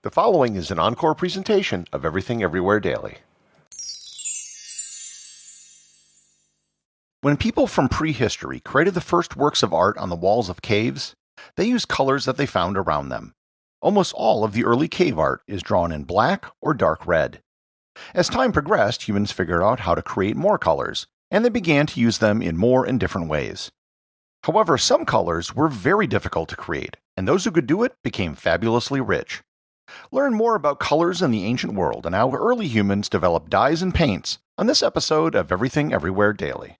The following is an encore presentation of Everything Everywhere Daily. When people from prehistory created the first works of art on the walls of caves, they used colors that they found around them. Almost all of the early cave art is drawn in black or dark red. As time progressed, humans figured out how to create more colors, and they began to use them in more and different ways. However, some colors were very difficult to create, and those who could do it became fabulously rich. Learn more about colors in the ancient world and how early humans developed dyes and paints on this episode of Everything Everywhere Daily.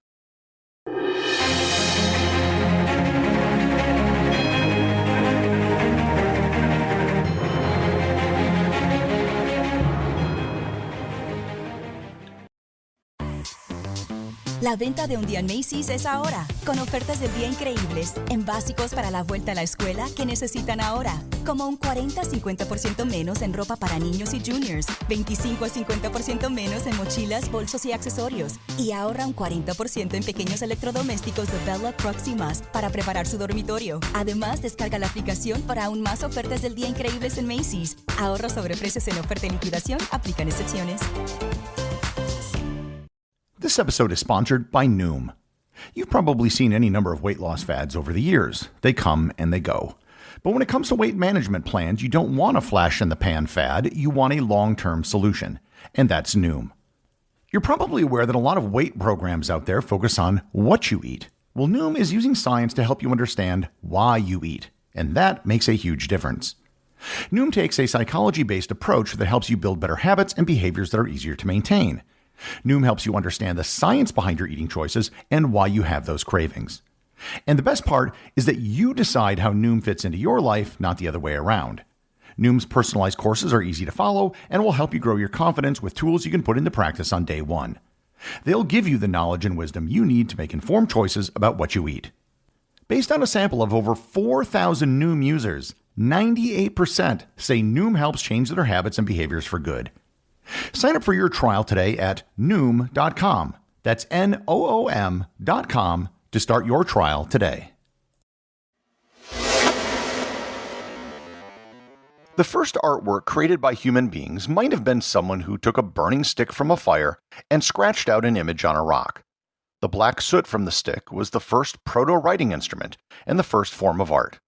La venta de un día en Macy's es ahora, con ofertas del día increíbles en básicos para la vuelta a la escuela que necesitan ahora, como un 40-50% menos en ropa para niños y juniors, 25-50% menos en mochilas, bolsos y accesorios, y ahorra un 40% en pequeños electrodomésticos de Bella, Crocs y más para preparar su dormitorio. Además, descarga la aplicación para aún más ofertas del día increíbles en Macy's. Ahorro sobre precios en oferta y liquidación, aplican excepciones. This episode is sponsored by Noom. You've probably seen any number of weight loss fads over the years. They come and they go. But when it comes to weight management plans, you don't want a flash-in-the-pan fad. You want a long-term solution. And that's Noom. You're probably aware that a lot of weight programs out there focus on what you eat. Well, Noom is using science to help you understand why you eat. And that makes a huge difference. Noom takes a psychology-based approach that helps you build better habits and behaviors that are easier to maintain. Noom helps you understand the science behind your eating choices and why you have those cravings. And the best part is that you decide how Noom fits into your life, not the other way around. Noom's personalized courses are easy to follow and will help you grow your confidence with tools you can put into practice on day one. They'll give you the knowledge and wisdom you need to make informed choices about what you eat. Based on a sample of over 4,000 Noom users, 98% say Noom helps change their habits and behaviors for good. Sign up for your trial today at Noom.com. That's Noom.com to start your trial today. The first artwork created by human beings might have been someone who took a burning stick from a fire and scratched out an image on a rock. The black soot from the stick was the first proto-writing instrument and the first form of art.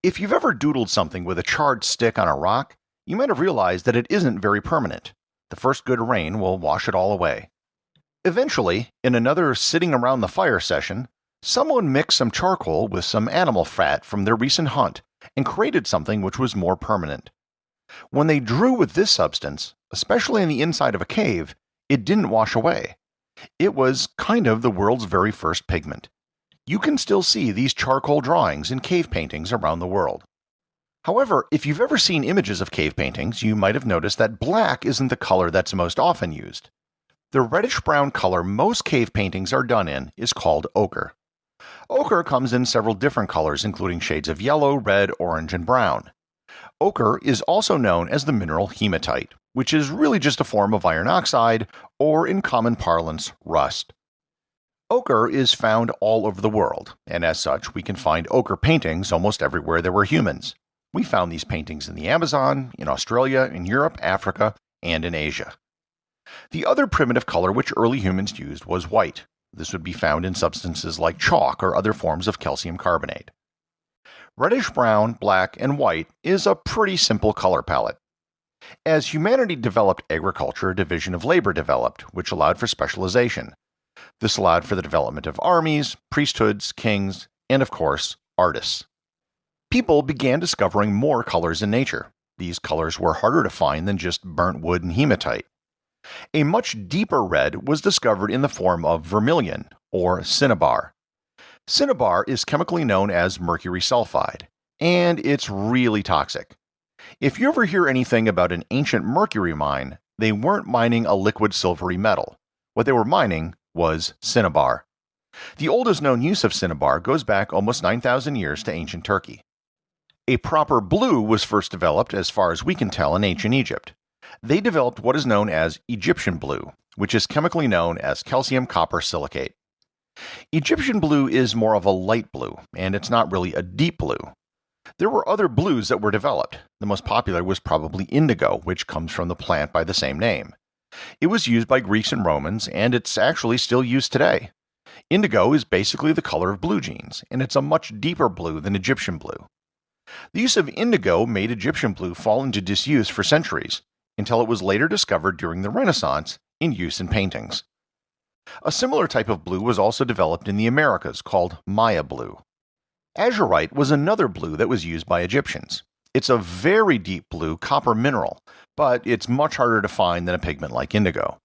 If you've ever doodled something with a charred stick on a rock, you might have realized that it isn't very permanent. The first good rain will wash it all away. Eventually, in another sitting around the fire session, someone mixed some charcoal with some animal fat from their recent hunt and created something which was more permanent. When they drew with this substance, especially in the inside of a cave, it didn't wash away. It was kind of the world's very first pigment. You can still see these charcoal drawings in cave paintings around the world. However, if you've ever seen images of cave paintings, you might have noticed that black isn't the color that's most often used. The reddish-brown color most cave paintings are done in is called ochre. Ochre comes in several different colors, including shades of yellow, red, orange, and brown. Ochre is also known as the mineral hematite, which is really just a form of iron oxide, or in common parlance, rust. Ochre is found all over the world, and as such, we can find ochre paintings almost everywhere there were humans. We found these paintings in the Amazon, in Australia, in Europe, Africa, and in Asia. The other primitive color which early humans used was white. This would be found in substances like chalk or other forms of calcium carbonate. Reddish-brown, black, and white is a pretty simple color palette. As humanity developed agriculture, a division of labor developed, which allowed for specialization. This allowed for the development of armies, priesthoods, kings, and of course, artists. People began discovering more colors in nature. These colors were harder to find than just burnt wood and hematite. A much deeper red was discovered in the form of vermilion, or cinnabar. Cinnabar is chemically known as mercury sulfide, and it's really toxic. If you ever hear anything about an ancient mercury mine, they weren't mining a liquid silvery metal. What they were mining was cinnabar. The oldest known use of cinnabar goes back almost 9,000 years to ancient Turkey. A proper blue was first developed, as far as we can tell, in ancient Egypt. They developed what is known as Egyptian blue, which is chemically known as calcium copper silicate. Egyptian blue is more of a light blue, and it's not really a deep blue. There were other blues that were developed. The most popular was probably indigo, which comes from the plant by the same name. It was used by Greeks and Romans, and it's actually still used today. Indigo is basically the color of blue jeans, and it's a much deeper blue than Egyptian blue. The use of indigo made Egyptian blue fall into disuse for centuries, until it was later discovered during the Renaissance in use in paintings. A similar type of blue was also developed in the Americas called Maya blue. Azurite was another blue that was used by Egyptians. It's a very deep blue copper mineral, but it's much harder to find than a pigment like indigo.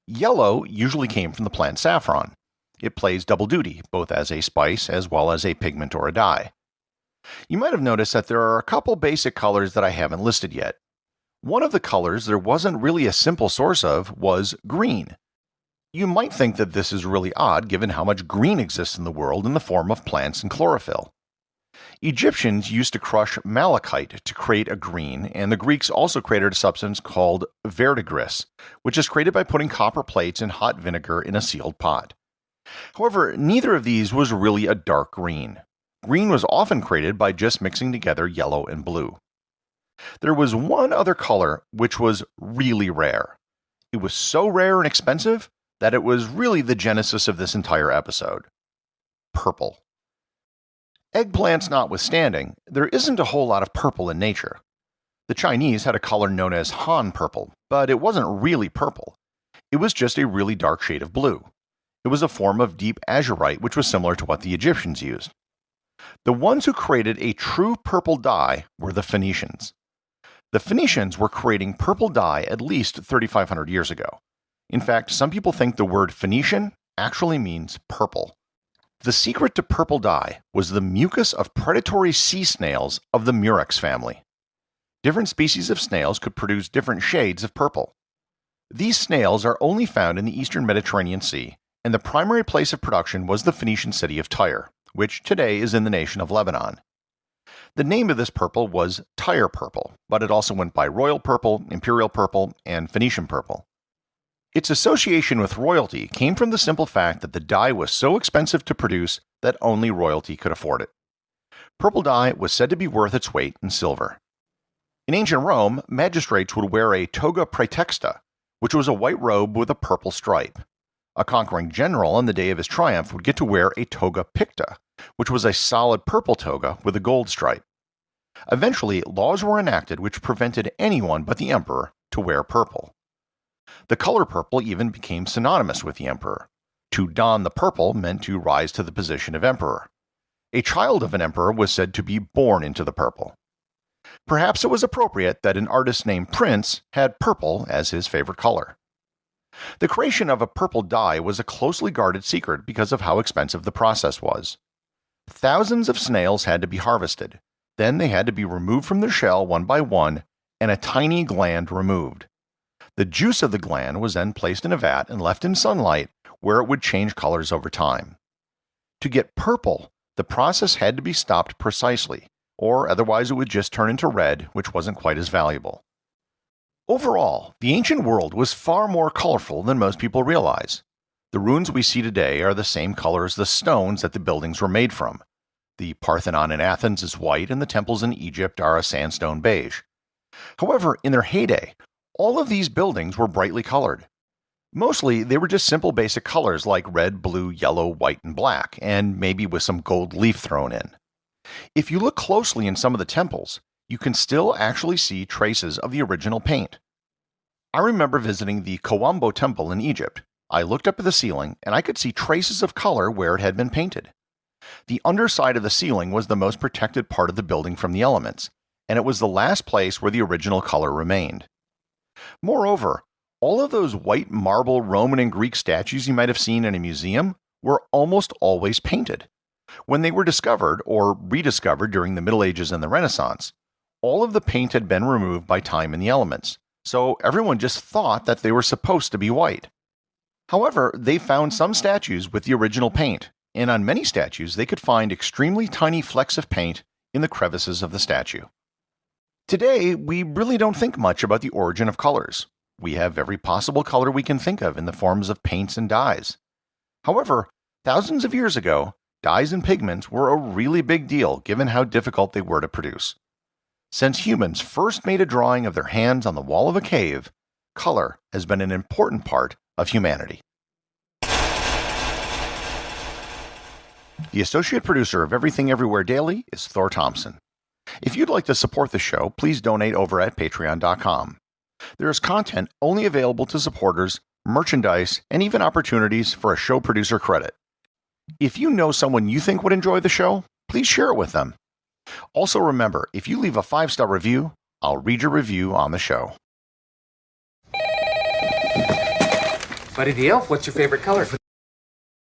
Yellow usually came from the plant saffron. It plays double duty, both as a spice as well as a pigment or a dye. You might have noticed that there are a couple basic colors that I haven't listed yet. One of the colors there wasn't really a simple source of was green. You might think that this is really odd given how much green exists in the world in the form of plants and chlorophyll. Egyptians used to crush malachite to create a green, and the Greeks also created a substance called verdigris, which is created by putting copper plates in hot vinegar in a sealed pot. However, neither of these was really a dark green. Green was often created by just mixing together yellow and blue. There was one other color which was really rare. It was so rare and expensive that it was really the genesis of this entire episode. Purple. Eggplants notwithstanding, there isn't a whole lot of purple in nature. The Chinese had a color known as Han purple, but it wasn't really purple. It was just a really dark shade of blue. It was a form of deep azurite, which was similar to what the Egyptians used. The ones who created a true purple dye were the Phoenicians. The Phoenicians were creating purple dye at least 3,500 years ago. In fact, some people think the word Phoenician actually means purple. The secret to purple dye was the mucus of predatory sea snails of the murex family. Different species of snails could produce different shades of purple. These snails are only found in the eastern Mediterranean Sea, and the primary place of production was the Phoenician city of Tyre, which today is in the nation of Lebanon. The name of this purple was Tyre purple, but it also went by royal purple, imperial purple, and Phoenician purple. Its association with royalty came from the simple fact that the dye was so expensive to produce that only royalty could afford it. Purple dye was said to be worth its weight in silver. In ancient Rome, magistrates would wear a toga praetexta, which was a white robe with a purple stripe. A conquering general on the day of his triumph would get to wear a toga picta, which was a solid purple toga with a gold stripe. Eventually, laws were enacted which prevented anyone but the emperor to wear purple. The color purple even became synonymous with the emperor. To don the purple meant to rise to the position of emperor. A child of an emperor was said to be born into the purple. Perhaps it was appropriate that an artist named Prince had purple as his favorite color. The creation of a purple dye was a closely guarded secret because of how expensive the process was. Thousands of snails had to be harvested. Then they had to be removed from their shell one by one, and a tiny gland removed. The juice of the gland was then placed in a vat and left in sunlight, where it would change colors over time. To get purple, the process had to be stopped precisely, or otherwise it would just turn into red, which wasn't quite as valuable. Overall, the ancient world was far more colorful than most people realize. The ruins we see today are the same color as the stones that the buildings were made from. The Parthenon in Athens is white and the temples in Egypt are a sandstone beige. However, in their heyday, all of these buildings were brightly colored. Mostly, they were just simple basic colors like red, blue, yellow, white, and black, and maybe with some gold leaf thrown in. If you look closely in some of the temples, you can still actually see traces of the original paint. I remember visiting the Kawambo Temple in Egypt. I looked up at the ceiling, and I could see traces of color where it had been painted. The underside of the ceiling was the most protected part of the building from the elements, and it was the last place where the original color remained. Moreover, all of those white marble Roman and Greek statues you might have seen in a museum were almost always painted. When they were discovered or rediscovered during the Middle Ages and the Renaissance, all of the paint had been removed by time and the elements, so everyone just thought that they were supposed to be white. However, they found some statues with the original paint, and on many statues they could find extremely tiny flecks of paint in the crevices of the statue. Today, we really don't think much about the origin of colors. We have every possible color we can think of in the forms of paints and dyes. However, thousands of years ago, dyes and pigments were a really big deal given how difficult they were to produce. Since humans first made a drawing of their hands on the wall of a cave, color has been an important part of humanity. The associate producer of Everything Everywhere Daily is Thor Thompson. If you'd like to support the show, please donate over at patreon.com. There is content only available to supporters, merchandise, and even opportunities for a show producer credit. If you know someone you think would enjoy the show, please share it with them. Also remember, if you leave a 5-star review, I'll read your review on the show. Buddy the Elf, what's your favorite color?